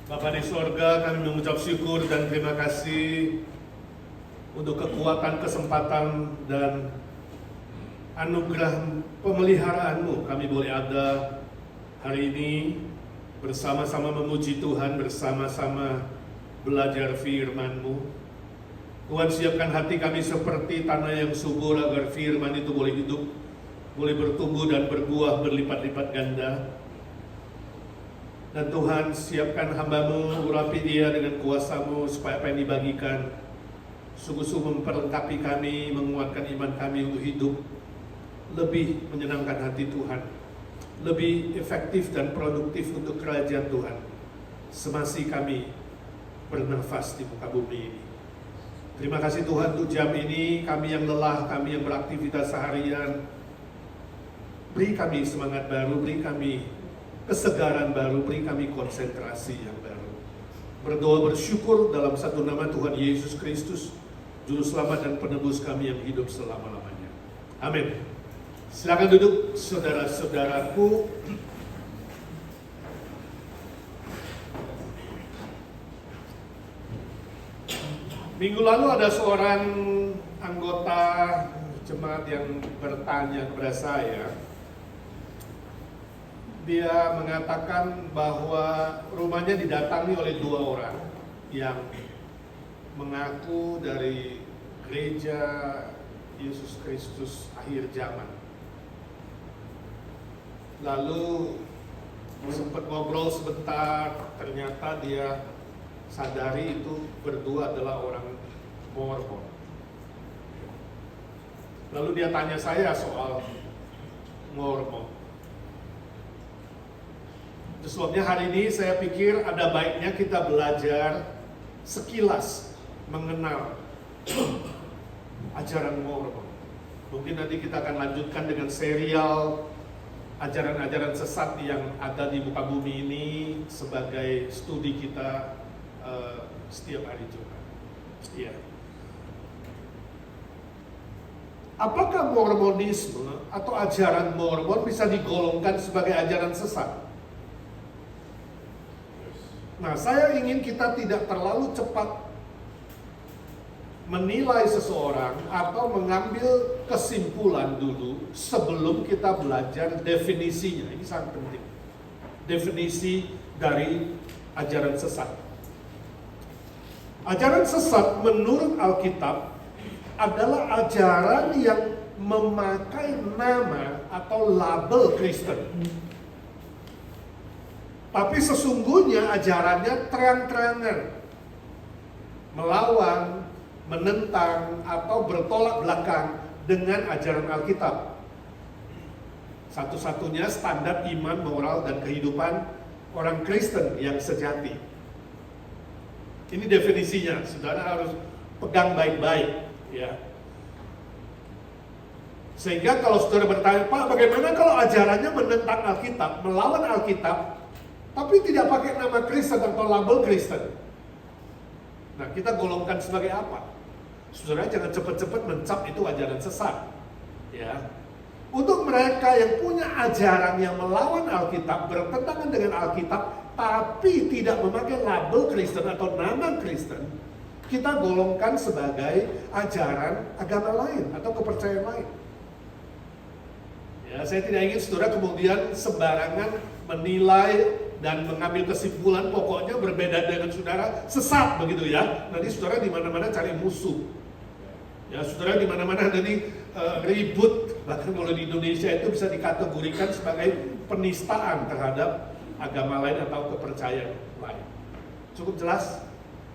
Bapa di sorga, kami mengucap syukur dan terima kasih untuk kekuatan, kesempatan, dan anugerah pemeliharaan-Mu. Kami boleh ada hari ini bersama-sama memuji Tuhan, bersama-sama belajar firman-Mu. Tuhan, siapkan hati kami seperti tanah yang subur agar firman itu boleh hidup, boleh bertumbuh dan berbuah berlipat-lipat ganda. Dan Tuhan, siapkan hamba-Mu, urapi dia dengan kuasa-Mu supaya apa yang dibagikan sungguh-sungguh memperlengkapi kami, menguatkan iman kami untuk hidup lebih menyenangkan hati Tuhan, lebih efektif dan produktif untuk kerajaan Tuhan semasih kami bernafas di muka bumi ini. Terima kasih Tuhan untuk jam ini, kami yang lelah, kami yang beraktivitas seharian, beri kami semangat baru, beri kami kesegaran baru, beri kami konsentrasi yang baru. Berdoa bersyukur dalam satu nama Tuhan Yesus Kristus, Juru Selamat dan Penebus kami yang hidup selama-lamanya. Amin. Silakan duduk saudara-saudaraku. Minggu lalu ada seorang anggota jemaat yang bertanya kepada saya. Dia mengatakan bahwa rumahnya didatangi oleh 2 orang yang mengaku dari gereja Yesus Kristus akhir zaman. Lalu sempat ngobrol sebentar, ternyata dia sadari itu berdua adalah orang Mormon. Lalu dia tanya saya soal Mormon. Sebabnya hari ini saya pikir ada baiknya kita belajar sekilas mengenal ajaran Mormon. Mungkin nanti kita akan lanjutkan dengan serial ajaran-ajaran sesat yang ada di muka bumi ini sebagai studi kita setiap hari Jumat. Ya. Apakah Mormonisme atau ajaran Mormon bisa digolongkan sebagai ajaran sesat? Nah, saya ingin kita tidak terlalu cepat menilai seseorang atau mengambil kesimpulan dulu sebelum kita belajar definisinya. Ini sangat penting. Definisi dari ajaran sesat. Ajaran sesat menurut Alkitab adalah ajaran yang memakai nama atau label Kristen. Tapi sesungguhnya ajarannya terang-terangan melawan, menentang, atau bertolak belakang dengan ajaran Alkitab. Satu-satunya standar iman, moral, dan kehidupan orang Kristen yang sejati. Ini definisinya, saudara harus pegang baik-baik, ya. Sehingga kalau saudara bertanya, Pak, bagaimana kalau ajarannya menentang Alkitab, melawan Alkitab, tapi tidak pakai nama Kristen atau label Kristen? Nah, kita golongkan sebagai apa? Saudara jangan cepat-cepat mencap itu ajaran sesat, ya. Untuk mereka yang punya ajaran yang melawan Alkitab, bertentangan dengan Alkitab, tapi tidak memakai label Kristen atau nama Kristen, kita golongkan sebagai ajaran agama lain atau kepercayaan lain. Ya, saya tidak ingin saudara kemudian sembarangan menilai dan mengambil kesimpulan pokoknya berbeda dengan saudara sesat begitu ya. Nanti saudara di mana-mana cari musuh. Ya, saudara di mana-mana nanti ribut, bahkan kalau di Indonesia itu bisa dikategorikan sebagai penistaan terhadap agama lain atau kepercayaan lain. Cukup jelas?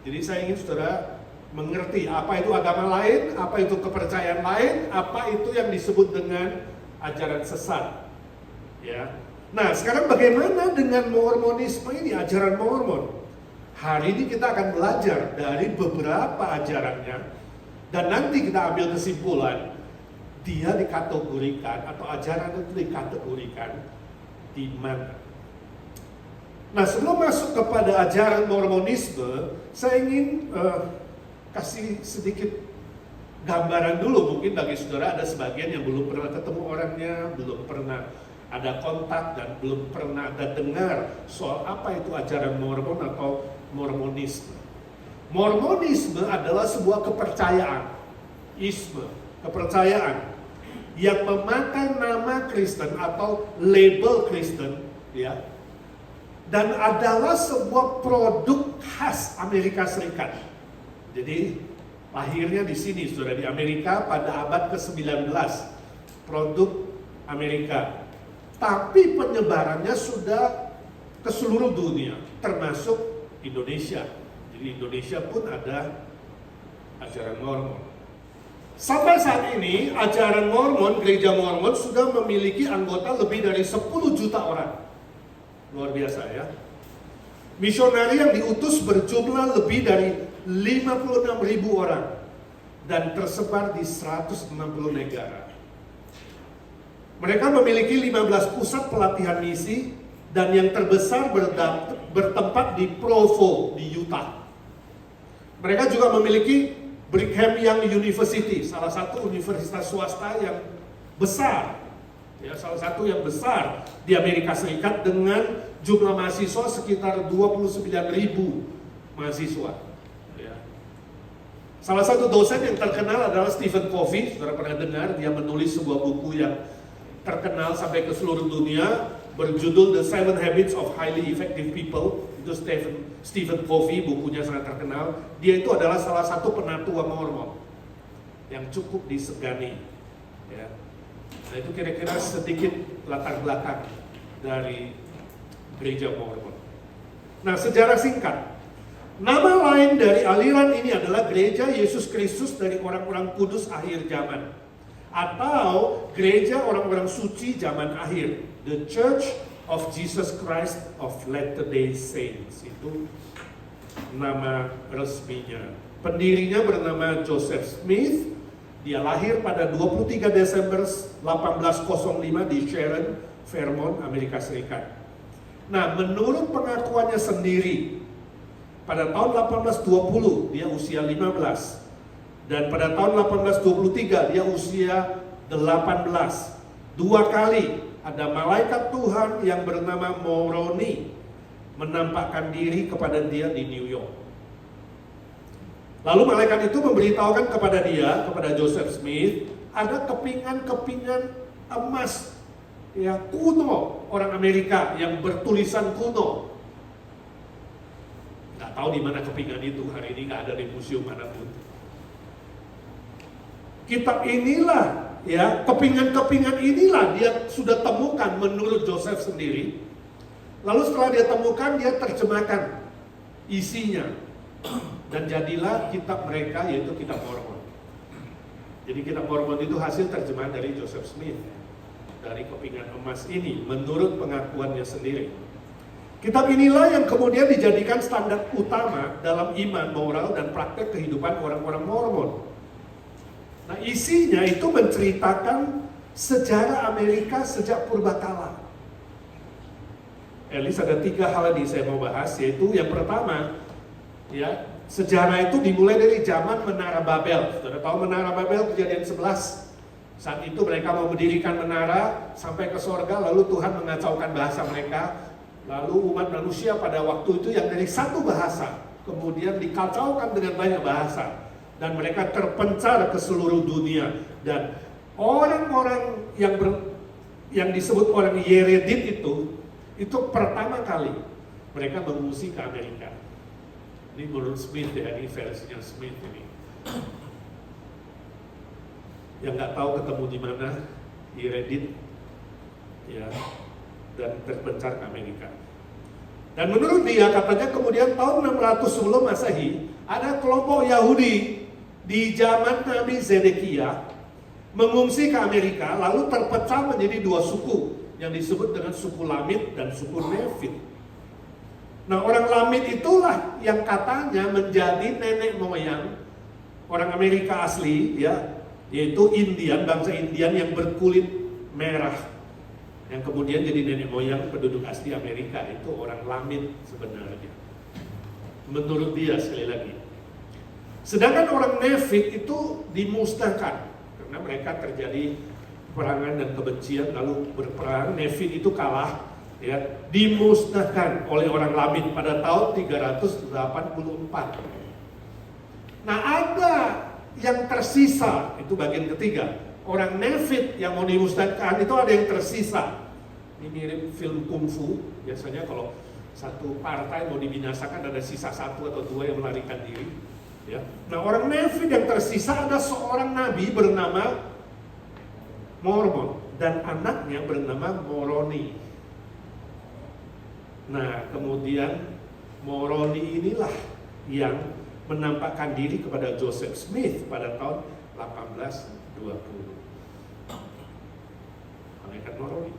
Jadi saya ingin saudara mengerti apa itu agama lain, apa itu kepercayaan lain, apa itu yang disebut dengan ajaran sesat. Ya. Nah, sekarang bagaimana dengan Mormonisme ini, ajaran Mormon? Hari ini kita akan belajar dari beberapa ajarannya, dan nanti kita ambil kesimpulan, dia dikategorikan, atau ajaran itu dikategorikan di mana. Nah, sebelum masuk kepada ajaran Mormonisme, saya ingin kasih sedikit gambaran dulu. Mungkin bagi saudara ada sebagian yang belum pernah ketemu orangnya, belum pernah ada kontak dan belum pernah ada dengar soal apa itu ajaran Mormon atau Mormonisme. Mormonisme adalah sebuah kepercayaan, kepercayaan yang memakai nama Kristen atau label Kristen, ya, dan adalah sebuah produk khas Amerika Serikat. Jadi lahirnya di sini, sudah di Amerika pada abad ke-19, produk Amerika. Tapi penyebarannya sudah ke seluruh dunia, termasuk Indonesia. Jadi Indonesia pun ada ajaran Mormon. Sampai saat ini, ajaran Mormon, gereja Mormon sudah memiliki anggota lebih dari 10 juta orang. Luar biasa ya. Misionari yang diutus berjumlah lebih dari 56.000 orang dan tersebar di 160 negara. Mereka memiliki 15 pusat pelatihan misi dan yang terbesar bertempat di Provo, di Utah. Mereka juga memiliki Brigham Young University, salah satu universitas swasta yang besar, ya, salah satu yang besar di Amerika Serikat dengan jumlah mahasiswa sekitar 29.000 mahasiswa. Ya. Salah satu dosen yang terkenal adalah Stephen Covey, saudara pernah dengar, dia menulis sebuah buku yang terkenal sampai ke seluruh dunia berjudul The 7 Habits of Highly Effective People. Itu Stephen Covey, bukunya sangat terkenal. Dia itu adalah salah satu penatua Mormon yang cukup disegani, ya. Nah, itu kira-kira sedikit latar belakang dari gereja Mormon. Nah, sejarah singkat. Nama lain dari aliran ini adalah Gereja Yesus Kristus dari orang-orang kudus akhir zaman, atau gereja orang-orang suci zaman akhir, The Church of Jesus Christ of Latter-day Saints. Itu nama resminya. Pendirinya bernama Joseph Smith. Dia lahir pada 23 Desember 1805 di Sharon, Vermont, Amerika Serikat. Nah, menurut pengakuannya sendiri, pada tahun 1820 dia usia 15. Dan pada tahun 1823 dia usia 18. 2 kali ada malaikat Tuhan yang bernama Moroni menampakkan diri kepada dia di New York. Lalu malaikat itu memberitahukan kepada dia, kepada Joseph Smith, ada kepingan-kepingan emas, ya, kuno, orang Amerika yang bertulisan kuno. Nggak tahu di mana kepingan itu, hari ini nggak ada di museum manapun. Kitab inilah, ya, kepingan-kepingan inilah dia sudah temukan menurut Joseph sendiri. Lalu setelah dia temukan, dia terjemahkan isinya. Dan jadilah kitab mereka, yaitu kitab Mormon. Jadi kitab Mormon itu hasil terjemahan dari Joseph Smith, dari kepingan emas ini, menurut pengakuannya sendiri. Kitab inilah yang kemudian dijadikan standar utama dalam iman, moral, dan praktek kehidupan orang-orang Mormon. Nah, isinya itu menceritakan sejarah Amerika sejak purbakala. At least ada 3 hal yang saya mau bahas, yaitu yang pertama, ya, sejarah itu dimulai dari zaman Menara Babel. Sudah tahu Menara Babel, Kejadian 11. Saat itu mereka mau mendirikan menara sampai ke sorga, lalu Tuhan mengacaukan bahasa mereka. Lalu umat manusia pada waktu itu yang dari satu bahasa kemudian dikacaukan dengan banyak bahasa. Dan mereka terpencar ke seluruh dunia. Dan orang-orang yang disebut orang Yeredit itu pertama kali mereka mengungsi ke Amerika. Ini menurut Smith ya, ini versinya Smith ini. Yang nggak tahu ketemu di mana, Yeredit, ya, dan terpencar ke Amerika. Dan menurut dia katanya kemudian tahun 600 sebelum Masehi ada kelompok Yahudi di zaman Nabi Zedekiah mengungsi ke Amerika, lalu terpecah menjadi 2 suku yang disebut dengan suku Lamit dan suku Nefit. Nah, orang Lamit itulah yang katanya menjadi nenek moyang orang Amerika asli, ya, yaitu Indian, bangsa Indian yang berkulit merah, yang kemudian jadi nenek moyang penduduk asli Amerika. Itu orang Lamit sebenarnya, menurut dia sekali lagi. Sedangkan orang Nefit itu dimusnahkan karena mereka terjadi peperangan dan kebencian lalu berperang. Nevin itu kalah, ya, dimusnahkan oleh orang Lamin pada tahun 384. Nah, ada yang tersisa, itu bagian ketiga. Orang Nevin yang mau dimusnahkan itu ada yang tersisa. Ini mirip film kungfu. Biasanya kalau satu partai mau dibinasakan ada sisa satu atau dua yang melarikan diri. Ya. Nah, orang Nevin yang tersisa ada seorang nabi bernama Mormon dan anaknya bernama Moroni. Nah, kemudian Moroni inilah yang menampakkan diri kepada Joseph Smith pada tahun 1820. Malaikat Moroni.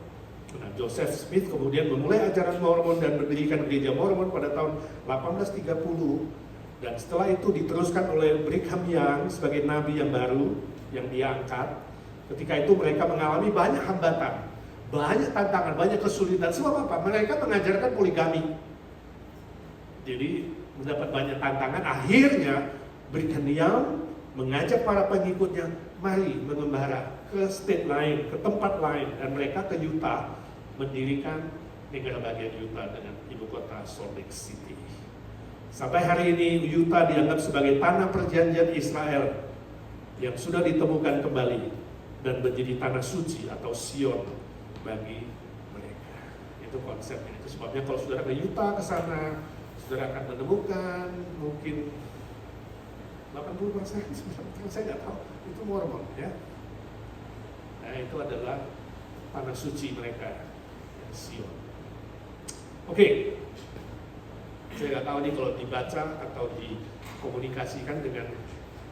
Nah, Joseph Smith kemudian memulai ajaran Mormon dan mendirikan gereja Mormon pada tahun 1830. Dan setelah itu diteruskan oleh Brigham Young sebagai nabi yang baru yang diangkat. Ketika itu mereka mengalami banyak hambatan, banyak tantangan, banyak kesulitan. Sebab apa? Mereka mengajarkan poligami. Jadi mendapat banyak tantangan. Akhirnya Brigham Young mengajak para pengikutnya, mari mengembara ke state lain, ke tempat lain. Dan mereka ke Utah mendirikan negara bagian Utah dengan ibu kota Salt Lake City. Sampai hari ini Utah dianggap sebagai tanah perjanjian Israel yang sudah ditemukan kembali dan menjadi tanah suci atau Sion bagi mereka. Itu konsepnya. Itu sebabnya kalau saudara ke Utah ke sana, saudara akan menemukan mungkin 80%, saya nggak tahu, itu Mormon, ya. Nah, itu adalah tanah suci mereka, Sion. Oke. Saya nggak tahu nih kalau dibaca atau dikomunikasikan dengan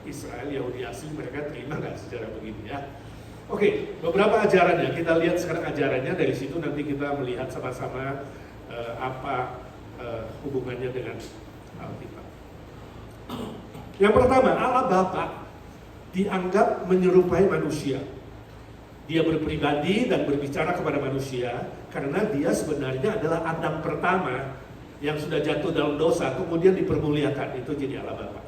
Israel, Yahudi asli, mereka terima nggak secara begini, ya. Oke, beberapa ajarannya, kita lihat sekarang ajarannya. Dari situ nanti kita melihat sama-sama apa hubungannya dengan Alkitab. Yang pertama, Allah Bapa dianggap menyerupai manusia. Dia berpribadi dan berbicara kepada manusia karena dia sebenarnya adalah Adam pertama yang sudah jatuh dalam dosa, kemudian dipermuliakan. Itu jadi Allah Bapa.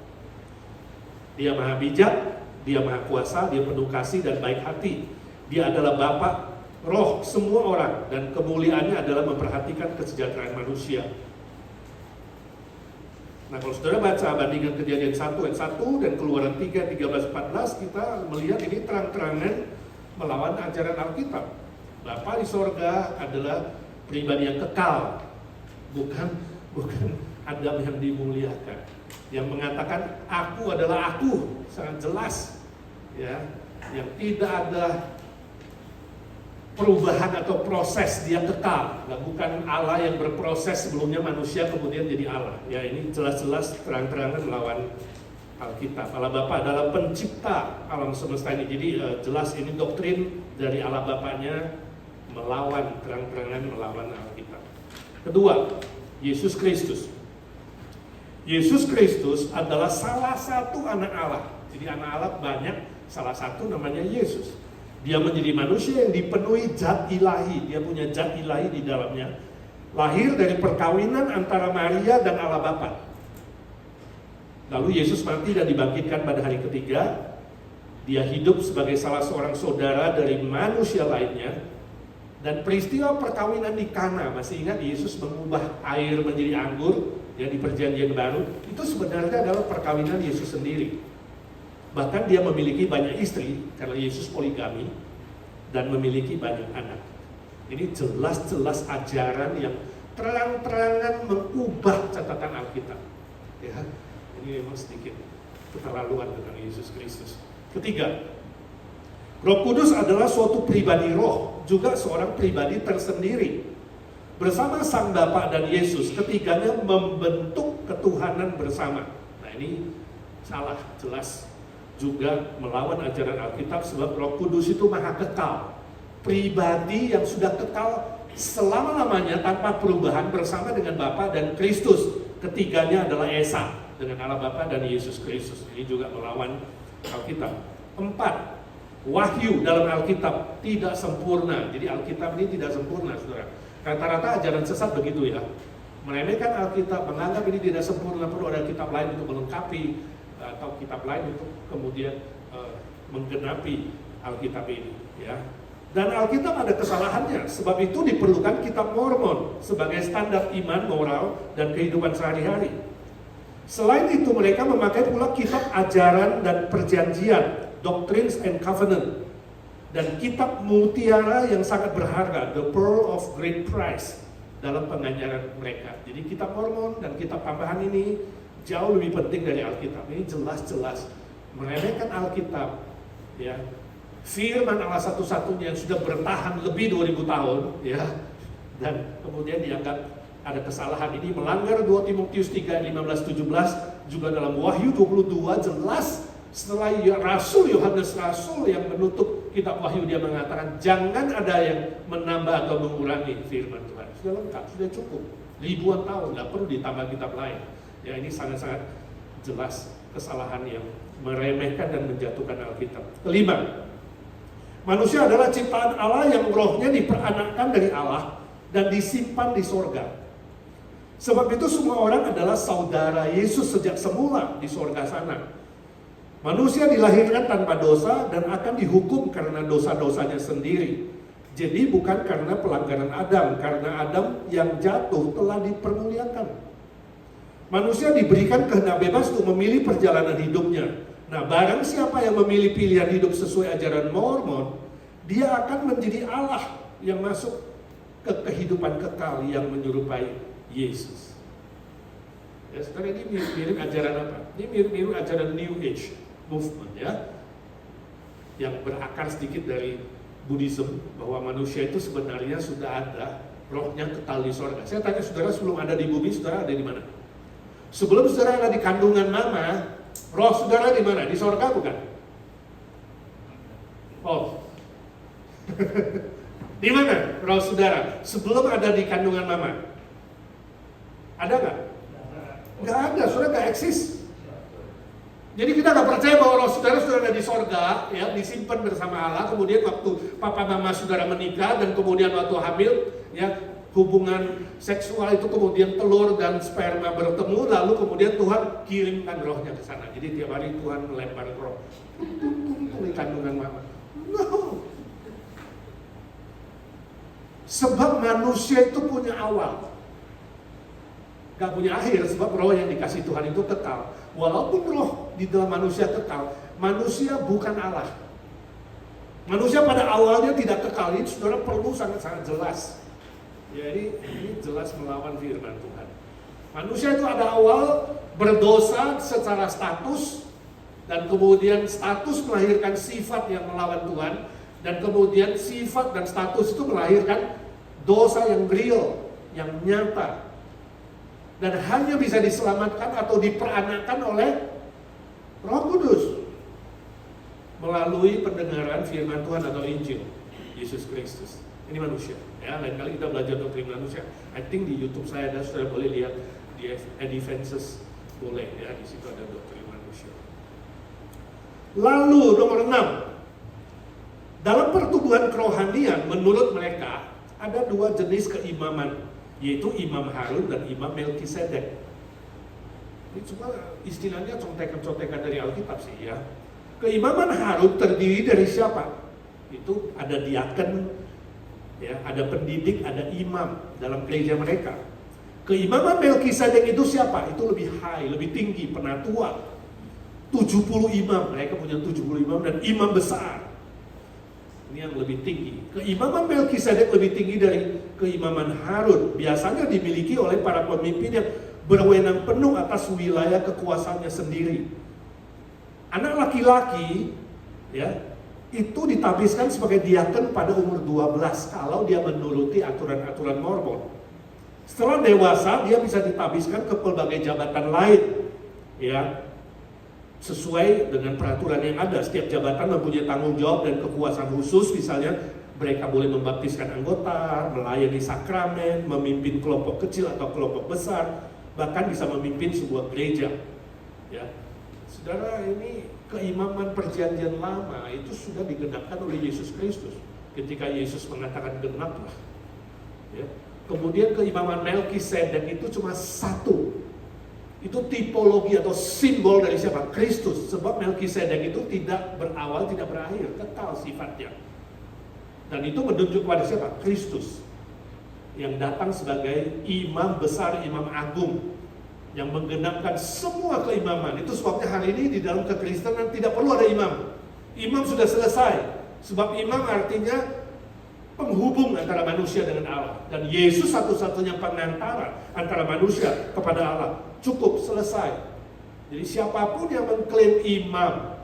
Dia maha bijak, dia maha kuasa, dia penuh kasih dan baik hati. Dia adalah Bapa roh semua orang dan kemuliaannya adalah memperhatikan kesejahteraan manusia. Nah, kalau saudara baca bandingan Kejadian 1 ayat 1 dan Keluaran 3, 13-14, kita melihat ini terang-terangan melawan ajaran Alkitab. Bapa di sorga adalah pribadi yang kekal, bukan Adam yang dimuliakan, yang mengatakan aku adalah aku, sangat jelas, ya, yang tidak ada perubahan atau proses, dia kekal. Nah, bukan Allah yang berproses sebelumnya manusia kemudian jadi Allah. Ya, ini jelas-jelas terang-terangan melawan Alkitab. Allah Bapa adalah pencipta alam semesta ini. Jadi jelas ini doktrin dari Allah Bapanya melawan, terang-terangan melawan Alkitab. Kedua, Yesus Kristus. Yesus Kristus adalah salah satu anak Allah. Jadi anak Allah banyak, salah satu namanya Yesus. Dia menjadi manusia yang dipenuhi zat ilahi. Dia punya zat ilahi di dalamnya. Lahir dari perkawinan antara Maria dan Allah Bapa. Lalu Yesus mati dan dibangkitkan pada hari ketiga. Dia hidup sebagai salah seorang saudara dari manusia lainnya. Dan peristiwa perkawinan di Kana, masih ingat Yesus mengubah air menjadi anggur, ya, di perjanjian baru. Itu sebenarnya adalah perkawinan Yesus sendiri. Bahkan dia memiliki banyak istri karena Yesus poligami dan memiliki banyak anak. Ini jelas-jelas ajaran yang terang-terangan mengubah catatan Alkitab. Ya, ini memang sedikit keterlaluan dengan Yesus Kristus. Ketiga, Roh Kudus adalah suatu pribadi roh, juga seorang pribadi tersendiri. Bersama Sang Bapa dan Yesus, ketiganya membentuk ketuhanan bersama. Nah, ini salah, jelas. Juga melawan ajaran Alkitab sebab Roh Kudus itu maha kekal, pribadi yang sudah kekal selama-lamanya tanpa perubahan bersama dengan Bapa dan Kristus. Ketiganya adalah Esa dengan Allah Bapa dan Yesus Kristus. Ini juga melawan Alkitab. 4. Wahyu dalam Alkitab tidak sempurna. Jadi Alkitab ini tidak sempurna, saudara. Rata-rata ajaran sesat begitu, ya, meremehkan Alkitab, menganggap ini tidak sempurna, perlu ada kitab lain untuk melengkapi atau kitab lain untuk kemudian menggenapi Alkitab ini, ya. Dan Alkitab ada kesalahannya, sebab itu diperlukan kitab Mormon sebagai standar iman, moral, dan kehidupan sehari-hari. Selain itu mereka memakai pula kitab ajaran dan perjanjian, Doctrines and Covenant, dan kitab mutiara yang sangat berharga, The Pearl of Great Price, dalam pengajaran mereka. Jadi kitab Mormon dan kitab tambahan ini jauh lebih penting dari Alkitab. Ini jelas-jelas meremehkan Alkitab, ya. Firman Allah satu-satunya yang sudah bertahan lebih 2000 tahun, ya. Dan kemudian dianggap ada kesalahan. Ini melanggar 2 Timotius 3, 15-17, juga dalam Wahyu 22 jelas setelah Rasul Yohanes Rasul yang menutup kitab Wahyu, dia mengatakan jangan ada yang menambah atau mengurangi firman Tuhan. Sudah lengkap, sudah cukup. Ribuan tahun, tidak perlu ditambah kitab lain. Ya, ini sangat-sangat jelas kesalahan yang meremehkan dan menjatuhkan Alkitab. Kelima, manusia adalah ciptaan Allah yang rohnya diperanakkan dari Allah dan disimpan di sorga. Sebab itu semua orang adalah saudara Yesus sejak semula di sorga sana. Manusia dilahirkan tanpa dosa dan akan dihukum karena dosa-dosanya sendiri. Jadi bukan karena pelanggaran Adam, karena Adam yang jatuh telah dipermuliakan. Manusia diberikan kehendak bebas untuk memilih perjalanan hidupnya. Nah, barang siapa yang memilih pilihan hidup sesuai ajaran Mormon, dia akan menjadi Allah yang masuk ke kehidupan kekal yang menyerupai Yesus. Ya, sekarang ini mirip ajaran apa? Ini mirip ajaran New Age Movement, ya, yang berakar sedikit dari Buddhism, bahwa manusia itu sebenarnya sudah ada rohnya kekal di sorga. Saya tanya saudara, sebelum ada di bumi, saudara ada di mana? Sebelum saudara ada di kandungan mama, roh saudara di mana? Di sorga bukan? Oh. Di mana roh saudara? Sebelum ada di kandungan mama. Ada nggak? Nggak ada, saudara nggak eksis. Jadi kita nggak percaya bahwa roh saudara sudah ada di sorga, ya, disimpan bersama Allah. Kemudian waktu papa mama saudara menikah dan kemudian waktu hamil, ya, hubungan seksual itu kemudian telur dan sperma bertemu, lalu kemudian Tuhan kirimkan rohnya ke sana. Jadi tiap hari Tuhan melempar roh di kandungan mama. No. Sebab manusia itu punya awal, gak punya akhir, sebab roh yang dikasih Tuhan itu kekal. Walaupun roh di dalam manusia kekal, manusia bukan Allah. Manusia pada awalnya tidak kekal. Ini saudara perlu sangat-sangat jelas. Jadi ini jelas melawan firman Tuhan. Manusia itu ada awal berdosa secara status, dan kemudian status melahirkan sifat yang melawan Tuhan, dan kemudian sifat dan status itu melahirkan dosa yang real, yang nyata, dan hanya bisa diselamatkan atau diperanakan oleh Roh Kudus melalui pendengaran firman Tuhan atau Injil Yesus Kristus. Ini manusia, ya. Lain kali kita belajar doktrin manusia. I think di YouTube saya ada, sudah boleh lihat di Advances, boleh, ya, di situ ada doktrin manusia. Lalu nomor 6, dalam pertumbuhan kerohanian menurut mereka ada 2 jenis keimaman, yaitu Imam Harun dan Imam Melkisedek. Ini cuma istilahnya contekan-contekan dari Alkitab sih, ya. Keimaman Harun terdiri dari siapa? Itu ada diaken, ya, ada pendidik, ada imam dalam gereja mereka. Keimaman Melkisedek itu siapa? Itu lebih high, lebih tinggi, penatua. 70 imam, mereka punya 70 imam dan imam besar. Ini yang lebih tinggi. Keimaman Melkisedek lebih tinggi dari keimaman Harun. Biasanya dimiliki oleh para pemimpin yang berwenang penuh atas wilayah kekuasaannya sendiri. Anak laki-laki, ya, itu ditabiskan sebagai diaken pada umur 12 kalau dia menuruti aturan-aturan Mormon. Setelah dewasa, dia bisa ditabiskan ke berbagai jabatan lain, ya, sesuai dengan peraturan yang ada. Setiap jabatan mempunyai tanggung jawab dan kekuasaan khusus. Misalnya mereka boleh membaptiskan anggota, melayani sakramen, memimpin kelompok kecil atau kelompok besar, bahkan bisa memimpin sebuah gereja, ya. Saudara, ini keimaman perjanjian lama itu sudah digenapkan oleh Yesus Kristus ketika Yesus mengatakan genaplah, ya. Kemudian keimaman Melkisedek itu cuma satu. Itu tipologi atau simbol dari siapa? Kristus. Sebab Melkisedek itu tidak berawal, tidak berakhir, kekal sifatnya. Dan itu menunjuk pada siapa? Kristus yang datang sebagai imam besar, imam agung yang menggenapkan semua keimaman. Itu sebabnya hari ini di dalam kekristenan tidak perlu ada imam. Imam sudah selesai. Sebab imam artinya penghubung antara manusia dengan Allah. Dan Yesus satu-satunya pengantara antara manusia kepada Allah. Cukup, selesai. Jadi siapapun yang mengklaim imam,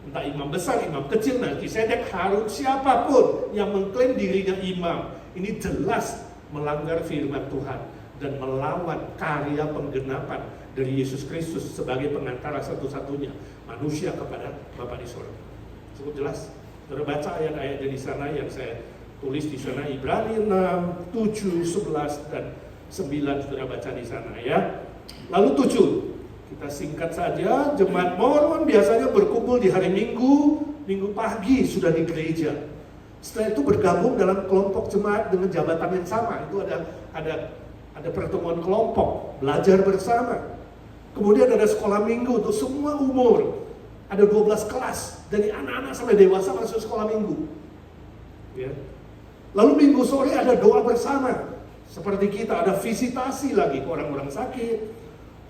entah imam besar, imam kecil, Melkisedek, Harun, siapapun yang mengklaim dirinya imam, ini jelas melanggar firman Tuhan dan melawan karya penggenapan dari Yesus Kristus sebagai pengantara satu-satunya manusia kepada Bapa di surga. Cukup jelas. Saudara baca ayat-ayatnya di sana yang saya tulis di sana, Ibrani 6, 7, 11 dan 9, saudara baca di sana ya. Lalu 7, kita singkat saja. Jemaat Mormon biasanya berkumpul di hari Minggu pagi sudah di gereja. Setelah itu bergabung dalam kelompok jemaat dengan jabatan yang sama. Itu ada pertemuan kelompok, belajar bersama. Kemudian ada sekolah minggu untuk semua umur. Ada 12 kelas, dari anak-anak sampai dewasa masuk sekolah minggu. Ya. Lalu minggu sore ada doa bersama. Seperti kita ada visitasi lagi ke orang-orang sakit,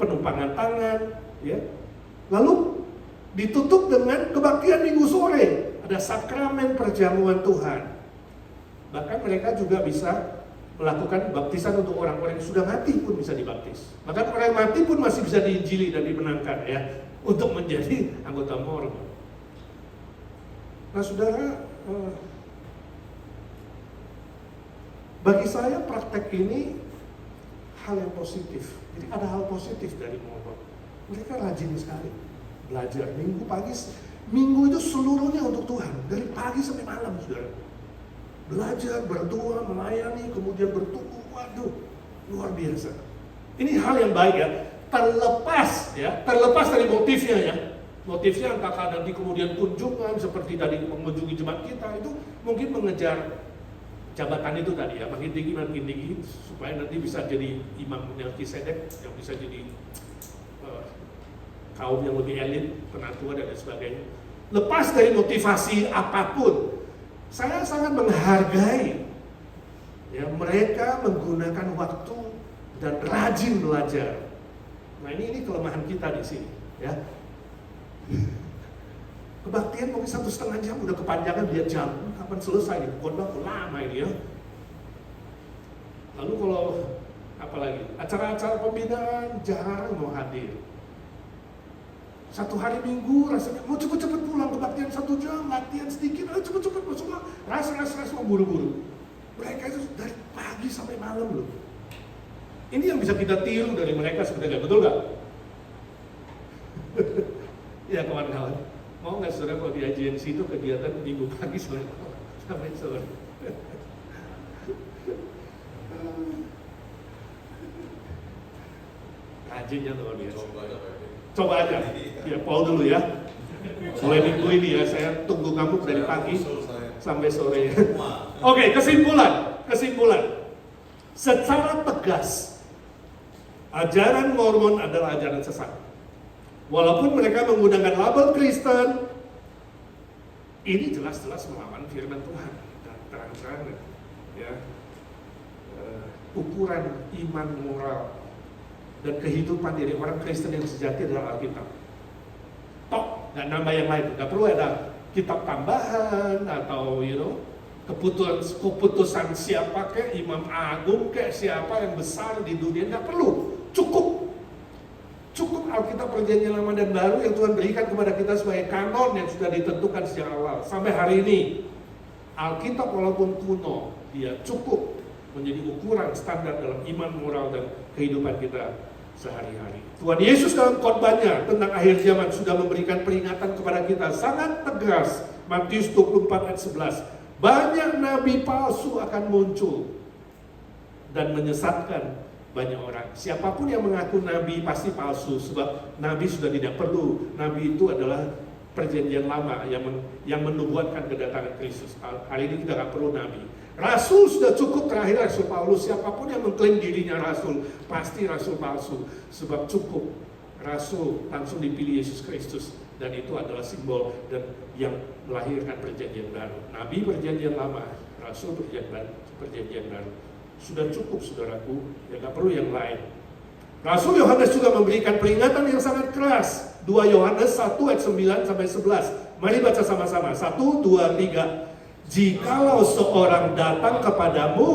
penumpangan tangan. Ya. Lalu ditutup dengan kebaktian minggu sore. Ada sakramen perjamuan Tuhan. Bahkan mereka juga bisa melakukan baptisan untuk orang-orang yang sudah mati pun bisa dibaptis. Bahkan orang yang mati pun masih bisa diinjili dan dimenangkan ya, untuk menjadi anggota Mormon. Nah saudara, bagi saya praktek ini hal yang positif. Jadi ada hal positif dari Mormon. Mereka rajin sekali belajar minggu pagi. Minggu itu seluruhnya untuk Tuhan, dari pagi sampai malam, saudara. Belajar, berdoa, melayani, kemudian bertumbuh. Waduh, luar biasa. Ini hal yang baik ya. Terlepas dari motifnya ya. Motifnya apakah nanti kemudian kunjungan seperti tadi mengunjungi jemaat kita, itu mungkin mengejar jabatan itu tadi ya, makin tinggi supaya nanti bisa jadi imam Melkisedek, yang bisa jadi kaum yang lebih elit, penatua dan sebagainya. Lepas dari motivasi apapun, saya sangat menghargai ya, mereka menggunakan waktu dan rajin belajar. Nah ini kelemahan kita di sini ya. Kebaktian mungkin 1,5 jam udah kepanjangan, dia jam kapan selesai nih, khotbah lama ini ya. Lalu kalau apalagi acara-acara pembinaan jarang mau hadir. Satu hari Minggu rasanya mau cepet-cepet pulang, kebaktian 1 jam, latihan sedikit, ayo cepet-cepet masuk, ras mau buru-buru. Mereka itu dari pagi sampai malam loh. Ini yang bisa kita tiru dari mereka sebenarnya, betul nggak? Ya kawan-kawan, mau nggak saudara kalau di agensi itu kegiatan minggu pagi sampai sore? Rajinnya luar biasa. Coba aja, ya Paul dulu ya. Mulai minggu ini ya, saya tunggu kamu dari pagi sampai sore. Oke, kesimpulan. Secara tegas, ajaran Mormon adalah ajaran sesat. Walaupun mereka menggunakan label Kristen, ini jelas-jelas melawan firman Tuhan dan terang-terangan. Ya, ukuran iman moral dan kehidupan dari orang Kristen yang sejati adalah Alkitab. Tok, nggak nambah yang lain, nggak perlu ada kitab tambahan atau keputusan siapa kayak imam agung kayak siapa yang besar di dunia, nggak perlu. Cukup Alkitab Perjanjian Lama dan Baru yang Tuhan berikan kepada kita sebagai kanon yang sudah ditentukan sejak awal. Sampai hari ini Alkitab walaupun kuno, dia cukup menjadi ukuran standar dalam iman, moral dan kehidupan kita sehari-hari. Tuhan Yesus dalam khotbahnya tentang akhir zaman sudah memberikan peringatan kepada kita sangat tegas. Matius 24 ayat 11. Banyak nabi palsu akan muncul dan menyesatkan banyak orang. Siapapun yang mengaku nabi pasti palsu, sebab nabi sudah tidak perlu. Nabi itu adalah perjanjian lama yang menubuatkan kedatangan Kristus. Hari ini kita nggak perlu nabi. Rasul sudah cukup, terakhir Rasul Paulus. Siapapun yang mengklaim dirinya rasul, pasti rasul palsu. Sebab cukup rasul langsung dipilih Yesus Kristus, dan itu adalah simbol dan yang melahirkan perjanjian baru. Nabi perjanjian lama rasul perjanjian baru. Sudah cukup saudaraku, ya gak perlu yang lain. Rasul Yohanes juga memberikan peringatan yang sangat keras. 2 Yohanes 1 ayat 9 sampai 11. Mari baca sama-sama. 1, 2, 3. Jikalau seorang datang kepadamu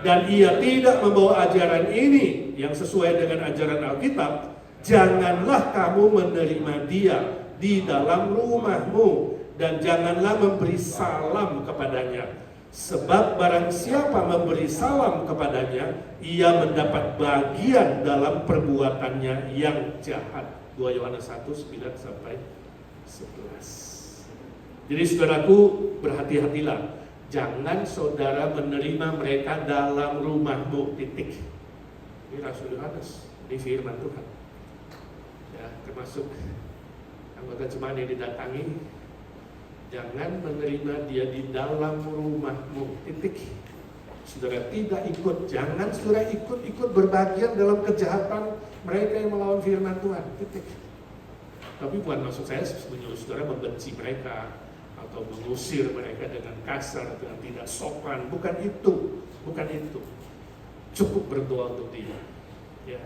dan ia tidak membawa ajaran ini yang sesuai dengan ajaran Alkitab, janganlah kamu menerima dia di dalam rumahmu dan janganlah memberi salam kepadanya. Sebab barang siapa memberi salam kepadanya, ia mendapat bagian dalam perbuatannya yang jahat. 2 Yohanes 1, 9 sampai 11. Jadi saudaraku, berhati-hatilah. Jangan saudara menerima mereka dalam rumahmu, titik. Ini Rasul Yohanes, ini firman Tuhan. Ya, termasuk anggota jemaat yang didatangi, jangan menerima dia di dalam rumahmu, titik. Saudara tidak ikut, jangan saudara ikut berbagian dalam kejahatan mereka yang melawan firman Tuhan, titik. Tapi bukan maksud saya menyuruh saudara membenci mereka atau mengusir mereka dengan kasar, dengan tidak sopan, bukan itu. Cukup berdoa untuk dia. Ya.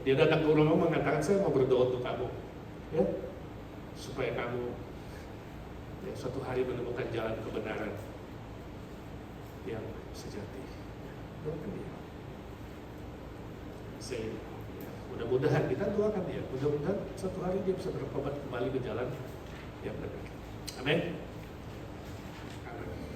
Dia datang ke rumahmu mengatakan, saya mau berdoa untuk kamu, ya, supaya kamu suatu hari menemukan jalan kebenaran yang sejati. Doakan dia. Mudah-mudahan kita doakan dia. Mudah-mudahan suatu hari dia bisa bertobat kembali ke jalan yang benar. Amin.